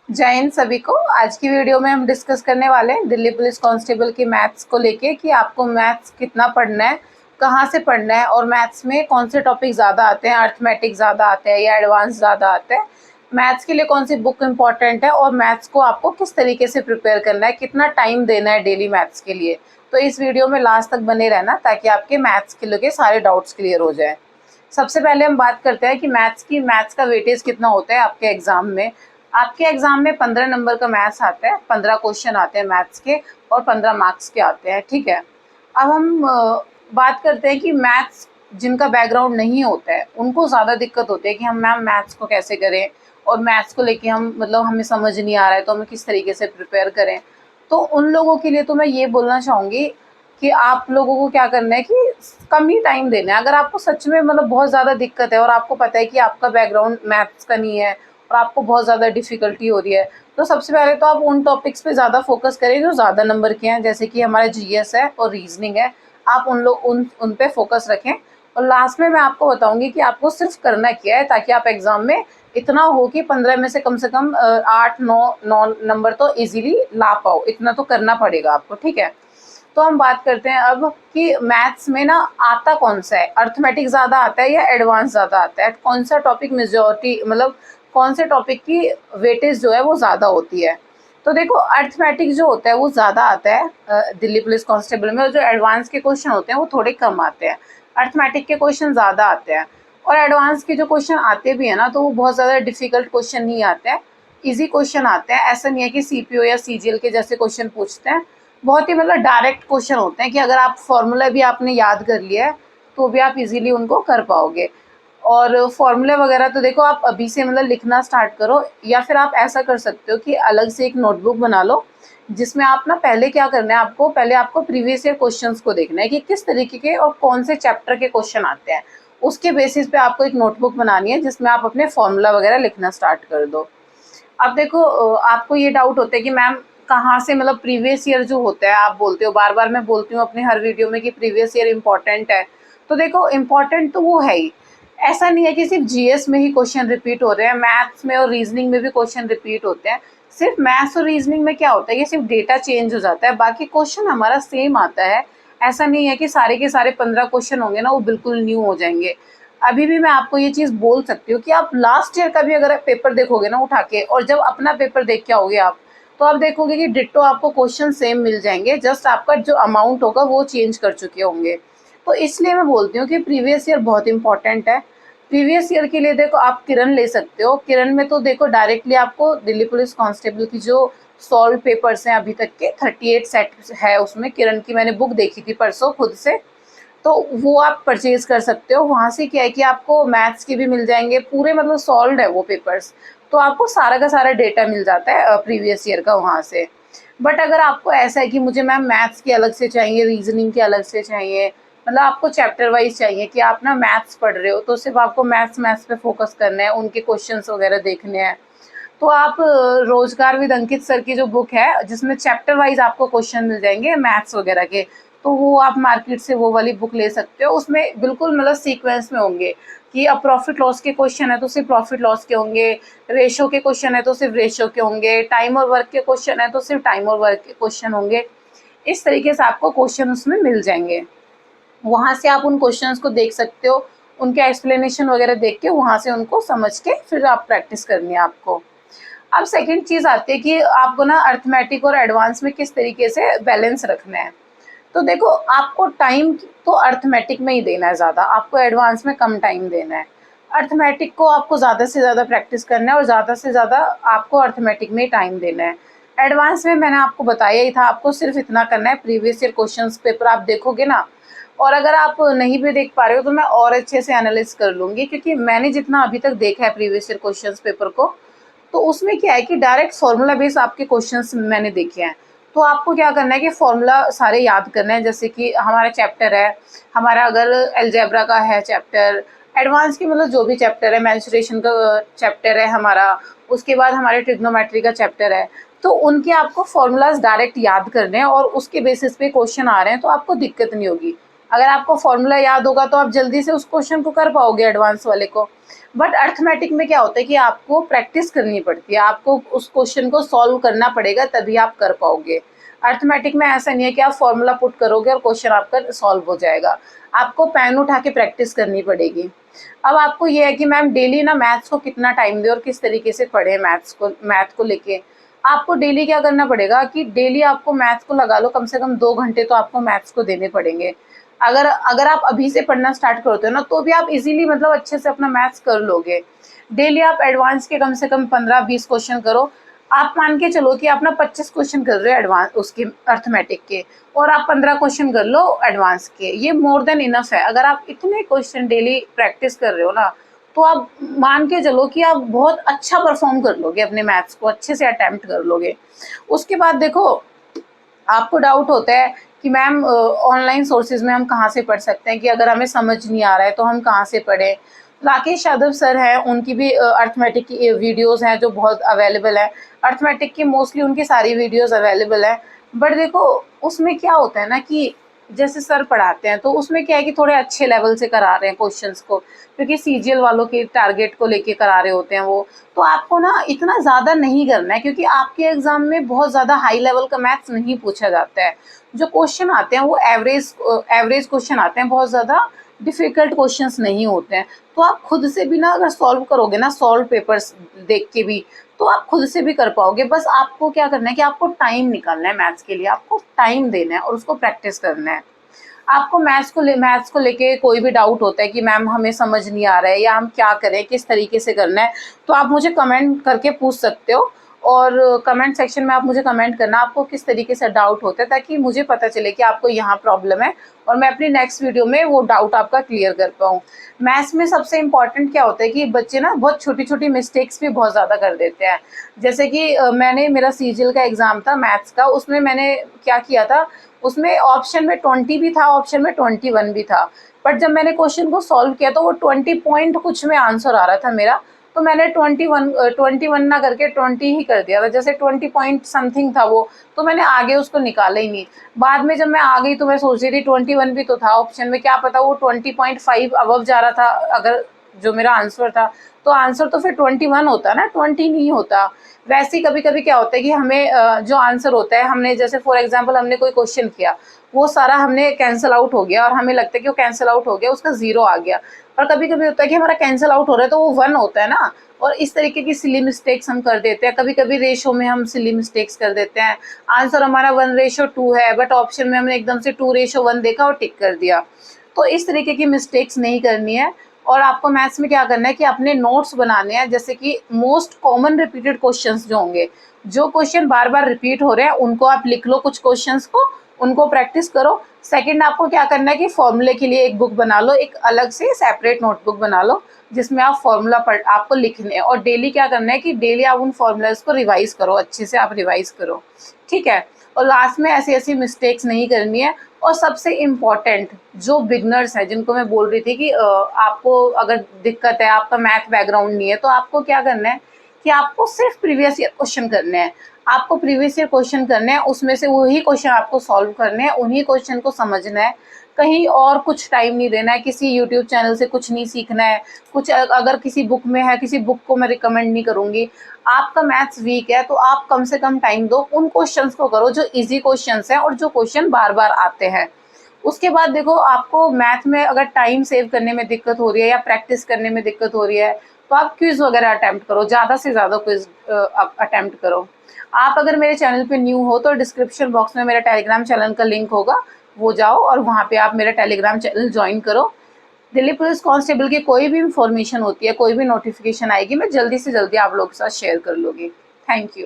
जय हिंद सभी को। आज की वीडियो में हम डिस्कस करने वाले हैं दिल्ली पुलिस कांस्टेबल की मैथ्स को लेके कि आपको मैथ्स कितना पढ़ना है, कहाँ से पढ़ना है और मैथ्स में कौन से टॉपिक ज़्यादा आते हैं, अर्थमेटिक ज़्यादा आते हैं या एडवांस ज़्यादा आते हैं, मैथ्स के लिए कौन सी बुक इम्पॉर्टेंट है और मैथ्स को आपको किस तरीके से प्रिपेयर करना है, कितना टाइम देना है डेली मैथ्स के लिए। तो इस वीडियो में लास्ट तक बने रहना ताकि आपके मैथ्स के लिए सारे डाउट्स क्लियर हो जाए। सबसे पहले हम बात करते हैं कि मैथ्स का वेटेज कितना होता है आपके एग्जाम में। आपके एग्जाम में 15 नंबर का मैथ्स आता है, 15 क्वेश्चन आते हैं मैथ्स के और 15 मार्क्स के आते हैं, ठीक है। अब हम बात करते हैं कि मैथ्स जिनका बैकग्राउंड नहीं होता है उनको ज़्यादा दिक्कत होती है कि हम मैम मैथ्स को कैसे करें और मैथ्स को लेके हम मतलब हमें समझ नहीं आ रहा है तो हमें किस तरीके से प्रिपेयर करें। तो उन लोगों के लिए तो मैं ये बोलना चाहूँगी कि आप लोगों को क्या करना है कि कम ही टाइम देना है। अगर आपको सच में मतलब बहुत ज़्यादा दिक्कत है और आपको पता है कि आपका बैकग्राउंड मैथ्स का नहीं है और आपको बहुत ज़्यादा डिफ़िकल्टी हो रही है, तो सबसे पहले तो आप उन टॉपिक्स पे ज़्यादा फ़ोकस करें जो ज़्यादा नंबर के हैं, जैसे कि हमारा जीएस है और रीजनिंग है। आप उन पे फ़ोकस रखें और लास्ट में मैं आपको बताऊँगी कि आपको सिर्फ़ करना क्या है ताकि आप एग्ज़ाम में इतना हो कि 15 में से कम 8, 9 नंबर तो ईज़िली ला पाओ, इतना तो करना पड़ेगा आपको, ठीक है। तो हम बात करते हैं अब कि मैथ्स में ना आता कौन सा है, अर्थमेटिक ज़्यादा आता है या एडवांस ज़्यादा आता है, कौन सा टॉपिक मेजॉरिटी मतलब कौन से टॉपिक की वेटेज जो है वो ज़्यादा होती है। तो देखो अर्थमेटिक जो होता है वो ज़्यादा आता है दिल्ली पुलिस कांस्टेबल में, और जो एडवांस के क्वेश्चन होते हैं वो थोड़े कम आते हैं। अर्थमेटिक के क्वेश्चन ज़्यादा आते हैं और एडवांस के जो क्वेश्चन आते भी हैं ना तो वो बहुत ज़्यादा डिफिकल्ट क्वेश्चन नहीं आते हैं, ईजी क्वेश्चन आते हैं। ऐसा नहीं है कि सीपीओ या सीजीएल के जैसे क्वेश्चन पूछते हैं, बहुत ही मतलब डायरेक्ट क्वेश्चन होते हैं कि अगर आप फॉर्मूला भी आपने याद कर लिया है तो भी आप इजीली उनको कर पाओगे। और फॉर्मूले वगैरह तो देखो आप अभी से मतलब लिखना स्टार्ट करो, या फिर आप ऐसा कर सकते हो कि अलग से एक नोटबुक बना लो जिसमें आप ना पहले क्या करना है, आपको पहले आपको प्रीवियस ईयर क्वेश्चंस को देखना है कि किस तरीके के और कौन से चैप्टर के क्वेश्चन आते हैं। उसके बेसिस पे आपको एक नोटबुक बनानी है जिसमें आप अपने फॉर्मूला वगैरह लिखना स्टार्ट कर दो। अब देखो आपको ये डाउट होता है कि मैम कहाँ से मतलब प्रीवियस ईयर जो होता है, आप बोलते हो बार बार, मैं बोलती हूँ अपने हर वीडियो में कि प्रीवियस ईयर इंपॉर्टेंट है। तो देखो इम्पॉर्टेंट तो वो है ही, ऐसा नहीं है कि सिर्फ जीएस में ही क्वेश्चन रिपीट हो रहे हैं, मैथ्स में और रीजनिंग में भी क्वेश्चन रिपीट होते हैं। सिर्फ मैथ्स और रीजनिंग में क्या होता है कि सिर्फ डेटा चेंज हो जाता है, बाकी क्वेश्चन हमारा सेम आता है। ऐसा नहीं है कि सारे के सारे 15 क्वेश्चन होंगे ना वो बिल्कुल न्यू हो जाएंगे। अभी भी मैं आपको ये चीज़ बोल सकती हूँ कि आप लास्ट ईयर का भी अगर पेपर देखोगे ना उठा के और जब अपना पेपर देख के आओगे आप, तो आप देखोगे कि डिट्टो आपको क्वेश्चन सेम मिल जाएंगे, जस्ट आपका जो अमाउंट होगा वो चेंज कर चुके होंगे। तो इसलिए मैं बोलती हूँ कि प्रीवियस ईयर बहुत इंपॉर्टेंट है। प्रीवियस ईयर के लिए देखो आप किरण ले सकते हो, किरण में तो देखो डायरेक्टली आपको दिल्ली पुलिस कांस्टेबल की जो सॉल्व पेपर्स हैं अभी तक के 38 सेट है उसमें, किरण की मैंने बुक देखी थी परसों खुद से, तो वो आप परचेज कर सकते हो। वहाँ से क्या है कि आपको मैथ्स के भी मिल जाएंगे पूरे, मतलब सॉल्व है वो पेपर्स, तो आपको सारा का सारा डेटा मिल जाता है प्रीवियस ईयर का वहाँ से। बट अगर आपको ऐसा है कि मुझे मैम मैथ्स के अलग से चाहिए, रीजनिंग के अलग से चाहिए, मतलब आपको चैप्टर वाइज चाहिए कि आप ना मैथ्स पढ़ रहे हो तो सिर्फ आपको मैथ्स मैथ्स पे फोकस करना है, उनके क्वेश्चंस वगैरह देखने हैं, तो आप रोजगार विद अंकित सर की जो बुक है जिसमें चैप्टर वाइज आपको क्वेश्चन मिल जाएंगे मैथ्स वगैरह के, तो वो आप मार्केट से वो वाली बुक ले सकते हो। उसमें बिल्कुल मतलब सीक्वेंस में होंगे कि अब प्रॉफिट लॉस के क्वेश्चन है तो सिर्फ प्रॉफिट लॉस के होंगे, रेशो के क्वेश्चन है तो सिर्फ रेशो के होंगे, टाइम और वर्क के क्वेश्चन है तो सिर्फ टाइम और वर्क के क्वेश्चन होंगे। इस तरीके से आपको क्वेश्चन उसमें मिल जाएंगे, वहाँ से आप उन क्वेश्चंस को देख सकते हो, उनके एक्सप्लेनेशन वगैरह देख के वहाँ से उनको समझ के फिर आप प्रैक्टिस करनी है आपको। अब सेकंड चीज़ आती है कि आपको ना अर्थमेटिक और एडवांस में किस तरीके से बैलेंस रखना है। तो देखो आपको टाइम तो अर्थमेटिक में ही देना है ज़्यादा, आपको एडवांस में कम टाइम देना है। अर्थमेटिक को आपको ज़्यादा से ज़्यादा प्रैक्टिस करना है और ज़्यादा से ज़्यादा आपको अर्थमेटिक में टाइम देना है। एडवांस में मैंने आपको बताया ही था, आपको सिर्फ इतना करना है, प्रीवियस ईयर क्वेश्चन पेपर आप देखोगे ना, और अगर आप नहीं भी देख पा रहे हो तो मैं और अच्छे से एनालिस कर लूँगी, क्योंकि मैंने जितना अभी तक देखा है प्रीवियस ईयर क्वेश्चन पेपर को, तो उसमें क्या है कि डायरेक्ट फॉर्मूला बेस आपके क्वेश्चंस मैंने देखे हैं। तो आपको क्या करना है कि फॉर्मूला सारे याद करना है, जैसे कि हमारा चैप्टर है, हमारा अगर अलजेब्रा का है चैप्टर, एडवांस की मतलब जो भी चैप्टर है, मेंसुरेशन का चैप्टर है हमारा, उसके बाद हमारे ट्रिग्नोमेट्री का चैप्टर है, तो उनके आपको फॉर्मूलाज डायरेक्ट याद करने हैं और उसके बेसिस पे क्वेश्चन आ रहे हैं तो आपको दिक्कत नहीं होगी। अगर आपको फॉर्मूला याद होगा तो आप जल्दी से उस क्वेश्चन को कर पाओगे, एडवांस वाले को। बट अर्थमेटिक में क्या होता है कि आपको प्रैक्टिस करनी पड़ती है, आपको उस क्वेश्चन को सॉल्व करना पड़ेगा, तभी आप कर पाओगे। अर्थमेटिक में ऐसा नहीं है कि आप फॉर्मूला पुट करोगे और क्वेश्चन आपका सॉल्व हो जाएगा, आपको पेन उठा के प्रैक्टिस करनी पड़ेगी। अब आपको ये है कि मैम डेली ना मैथ्स को कितना टाइम दें और किस तरीके से पढ़ें मैथ को लेके। आपको डेली क्या करना पड़ेगा कि डेली आपको मैथ्स को लगा लो, कम से कम 2 घंटे तो आपको मैथ्स को देने पड़ेंगे। अगर अगर आप अभी से पढ़ना स्टार्ट करते हो ना, तो भी आप इजीली मतलब अच्छे से अपना मैथ्स कर लोगे। डेली आप एडवांस के कम से कम 15-20 क्वेश्चन करो। आप मान के चलो कि आप ना 25 क्वेश्चन कर रहे हो एडवांस उसके अर्थमेटिक के, और आप 15 क्वेश्चन कर लो एडवांस के, ये मोर देन इनफ है। अगर आप इतने क्वेश्चन डेली प्रैक्टिस कर रहे हो ना, तो आप मान के चलो कि आप बहुत अच्छा परफॉर्म कर लोगे, अपने मैथ्स को अच्छे से अटेम्प्ट कर लोगे। उसके बाद देखो, आपको डाउट होता है कि मैम ऑनलाइन सोर्सेज में हम कहाँ से पढ़ सकते हैं, कि अगर हमें समझ नहीं आ रहा है तो हम कहाँ से पढ़ें। राकेश यादव सर हैं, उनकी भी अर्थमेटिक की वीडियोस हैं जो बहुत अवेलेबल है। अर्थमेटिक की मोस्टली उनकी सारी वीडियोस अवेलेबल है। बट देखो, उसमें क्या होता है ना कि जैसे सर पढ़ाते हैं तो उसमें क्या है कि थोड़े अच्छे लेवल से करा रहे हैं क्वेश्चंस को, क्योंकि सीजीएल वालों के टारगेट को लेके करा रहे होते हैं वो। तो आपको ना इतना ज़्यादा नहीं करना है, क्योंकि आपके एग्जाम में बहुत ज़्यादा हाई लेवल का मैथ्स नहीं पूछा जाता है। जो क्वेश्चन आते हैं वो एवरेज क्वेश्चन आते हैं, बहुत ज़्यादा डिफ़िकल्ट क्वेश्चंस नहीं होते हैं। तो आप खुद से भी ना अगर सॉल्व करोगे ना, सॉल्व पेपर्स देख के भी, तो आप खुद से भी कर पाओगे। बस आपको क्या करना है कि आपको टाइम निकालना है मैथ्स के लिए, आपको टाइम देना है और उसको प्रैक्टिस करना है। आपको मैथ्स को लेके कोई भी डाउट होता है कि मैम हमें समझ नहीं आ रहा है या हम क्या करें, किस तरीके से करना है, तो आप मुझे कमेंट करके पूछ सकते हो। और कमेंट सेक्शन में आप मुझे कमेंट करना आपको किस तरीके से डाउट होता है, ताकि मुझे पता चले कि आपको यहाँ प्रॉब्लम है और मैं अपनी नेक्स्ट वीडियो में वो डाउट आपका क्लियर कर पाऊँ। मैथ्स में सबसे इम्पॉर्टेंट क्या होता है कि बच्चे ना बहुत छोटी छोटी मिस्टेक्स भी बहुत ज़्यादा कर देते हैं। जैसे कि मैंने मेरा सीजीएल का एग्ज़ाम था मैथ्स का, उसमें मैंने क्या किया था, उसमें ऑप्शन में 20 भी था, ऑप्शन में 21 भी था। बट जब मैंने क्वेश्चन को सॉल्व किया तो वो 20 पॉइंट कुछ में आंसर आ रहा था मेरा, तो मैंने 21 ना करके 20 ही कर दिया था। जैसे 20 पॉइंट समथिंग था वो, तो मैंने आगे उसको निकाला ही नहीं। बाद में जब मैं आ गई तो मैं सोच रही थी 21 भी तो था ऑप्शन में, क्या पता वो 20.5 अबव जा रहा था, अगर जो मेरा आंसर था, तो आंसर तो फिर 21 होता ना, 20 नहीं होता। वैसे ही कभी कभी क्या होता है कि हमें जो आंसर होता है, हमने जैसे फॉर एग्जांपल हमने कोई क्वेश्चन किया, वो सारा हमने कैंसिल आउट हो गया और हमें लगता है कि वो कैंसिल आउट हो गया, उसका 0 आ गया। और कभी कभी होता है कि हमारा कैंसिल आउट हो रहा है तो वो 1 होता है ना, और इस तरीके की सिली मिस्टेक्स हम कर देते हैं। कभी कभी रेशो में हम सिली मिस्टेक्स कर देते हैं, आंसर हमारा 1:2 है, बट ऑप्शन में हमने एकदम से 2:1 देखा और टिक कर दिया। तो इस तरीके की मिस्टेक्स नहीं करनी है। और आपको मैथ्स में क्या करना है कि अपने नोट्स बनाने हैं, जैसे कि मोस्ट कॉमन रिपीटेड क्वेश्चंस जो होंगे, जो क्वेश्चन बार बार रिपीट हो रहे हैं, उनको आप लिख लो, कुछ क्वेश्चंस को, उनको प्रैक्टिस करो। सेकंड, आपको क्या करना है कि फॉर्मूले के लिए एक बुक बना लो, एक अलग से सेपरेट नोटबुक बना लो, जिसमें आप फॉर्मूला आपको लिखने हैं। और डेली क्या करना है कि डेली आप उन फॉर्मूलाज को रिवाइज करो, अच्छे से आप रिवाइज करो, ठीक है। और लास्ट में ऐसी ऐसी मिस्टेक्स नहीं करनी है। और सबसे इम्पॉर्टेंट, जो बिगनर्स हैं, जिनको मैं बोल रही थी कि आपको अगर दिक्कत है, आपका मैथ बैकग्राउंड नहीं है, तो आपको क्या करना है कि आपको सिर्फ प्रीवियस ईयर क्वेश्चन करने हैं। आपको प्रीवियस ईयर क्वेश्चन करने हैं, उसमें से वही क्वेश्चन आपको सॉल्व करने हैं, उन्हीं क्वेश्चन को समझना है। कहीं और कुछ टाइम नहीं देना है, किसी यूट्यूब चैनल से कुछ नहीं सीखना है। कुछ अगर किसी बुक में है, किसी बुक को मैं रिकमेंड नहीं करूँगी। आपका मैथ्स वीक है तो आप कम से कम टाइम दो, उन क्वेश्चंस को करो जो इजी क्वेश्चंस हैं और जो क्वेश्चन बार बार आते हैं। उसके बाद देखो, आपको मैथ में अगर टाइम सेव करने में दिक्कत हो रही है या प्रैक्टिस करने में दिक्कत हो रही है, तो आप क्विज वगैरह अटेम्प्ट करो, ज़्यादा से ज़्यादा क्विज अटेम्प्ट करो। आप अगर मेरे चैनल पे न्यू हो तो डिस्क्रिप्शन बॉक्स में मेरा टेलीग्राम चैनल का लिंक होगा, वो जाओ और वहाँ पे आप मेरा टेलीग्राम चैनल ज्वाइन करो। दिल्ली पुलिस कांस्टेबल की कोई भी इंफॉर्मेशन होती है, कोई भी नोटिफिकेशन आएगी, मैं जल्दी से जल्दी आप लोगों के साथ शेयर कर लूँगी। Thank you.